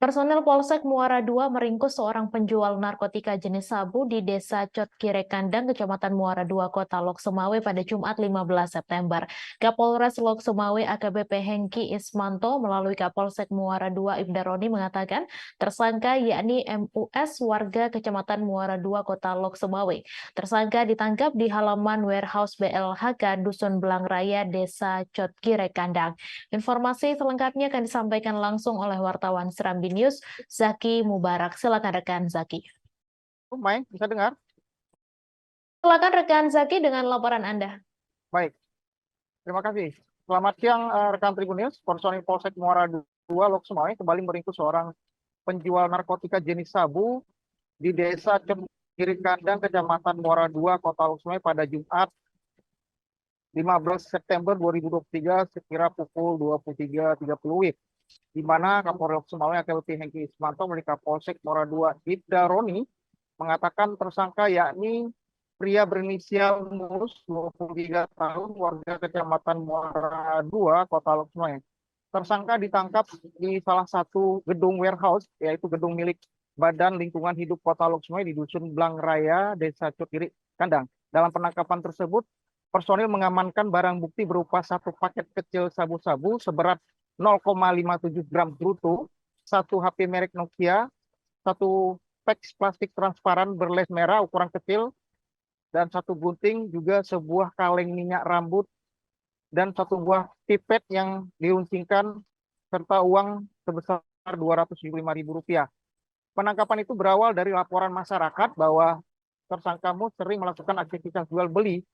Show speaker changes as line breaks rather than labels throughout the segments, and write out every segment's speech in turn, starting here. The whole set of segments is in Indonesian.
Personel Polsek Muara II meringkus seorang penjual narkotika jenis sabu di Desa Cotkire Kandang, Kecamatan Muara II, Kota Lok Sumawe pada Jumat 15 September. Kapolres Lok Sumawe AKBP Hengki Ismanto melalui Kapolsek Muara II Ibda Roni mengatakan tersangka yakni MUS warga Kecamatan Muara II, Kota Lok Sumawe. Tersangka ditangkap di halaman warehouse BLHK Dusun Belang Raya, Desa Cotkire Kandang. Informasi selengkapnya akan disampaikan langsung oleh wartawan Serambi News, Zaki Mubarak. Silakan rekan Zaki.
Mai, bisa dengar?
Silakan rekan Zaki dengan laporan Anda.
Baik, terima kasih. Selamat siang rekan Tribun News. Personil Polsek Muara II Lok Sumawe kembali meringkus seorang penjual narkotika jenis sabu di Desa Kiri Kandang, Kecamatan Muara II, Kota Lok Sumawe pada Jumat 15 September 2023 sekira pukul 23.30 WIB, di mana Kapolres Sumawe AKBP Hengki Ismanto melalui Kapolsek Muara II Ibda Roni mengatakan tersangka yakni pria berinisial Mus, 23 tahun, warga Kecamatan Muara II, Kota Lok Sumawe. Tersangka ditangkap di salah satu gedung warehouse, yaitu gedung milik Badan Lingkungan Hidup Kota Lok Sumawe di Dusun Belang Raya, Desa Cotkire Kandang. Dalam penangkapan tersebut, personil mengamankan barang bukti berupa satu paket kecil sabu-sabu seberat 0,57 gram bruto, satu HP merek Nokia, satu peks plastik transparan berles merah ukuran kecil, dan satu gunting, juga sebuah kaleng minyak rambut, dan satu buah pipet yang diruncingkan, serta uang sebesar Rp275.000. Penangkapan itu berawal dari laporan masyarakat bahwa tersangka Mus sering melakukan aktivitas jual beli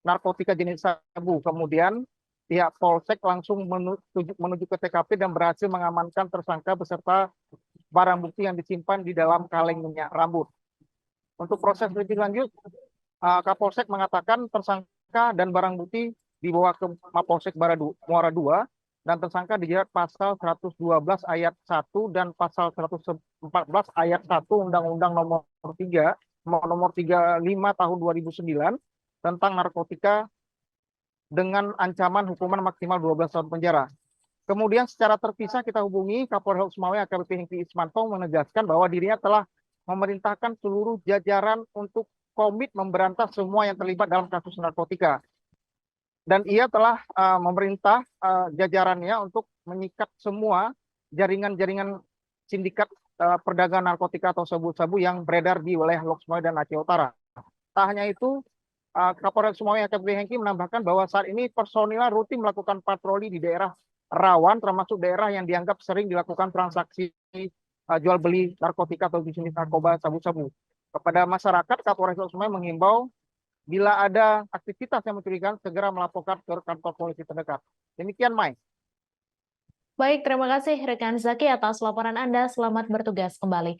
narkotika jenis sabu. Kemudian pihak Polsek langsung menuju ke TKP dan berhasil mengamankan tersangka beserta barang bukti yang disimpan di dalam kaleng minyak rambut. Untuk proses lebih lanjut, Kapolsek mengatakan tersangka dan barang bukti dibawa ke Mapolsek Muara II dan tersangka dijerat pasal 112 ayat 1 dan pasal 114 ayat 1 Undang-Undang nomor 35 tahun 2009 tentang narkotika dengan ancaman hukuman maksimal 12 tahun penjara. Kemudian secara terpisah kita hubungi Kapolres Lok Sumawe AKBP Hengki Ismanto menegaskan bahwa dirinya telah memerintahkan seluruh jajaran untuk komit memberantas semua yang terlibat dalam kasus narkotika. Dan ia telah memerintah jajarannya untuk menyikat semua jaringan-jaringan sindikat perdagangan narkotika atau sabu-sabu yang beredar di wilayah Lok Sumawe dan Aceh Utara. Tak hanya itu, Kapolres Sumawe AKBP Hengki menambahkan bahwa saat ini personilnya rutin melakukan patroli di daerah rawan, termasuk daerah yang dianggap sering dilakukan transaksi jual beli narkotika atau jenis narkoba sabu-sabu. Kepada masyarakat, Kapolres Lok Sumawe menghimbau bila ada aktivitas yang mencurigakan segera melaporkan ke kantor polisi terdekat. Demikian, Mai.
Baik, terima kasih rekan Zaki atas laporan Anda. Selamat bertugas kembali.